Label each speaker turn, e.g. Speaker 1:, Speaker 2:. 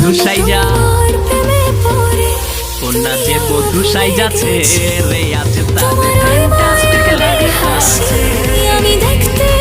Speaker 1: বধূ সাইজা কন্যা যে বধূ সাইজাছে রে আজ তাদের ফ্যান্টাস্টিক লাগে।
Speaker 2: আমি দেখতে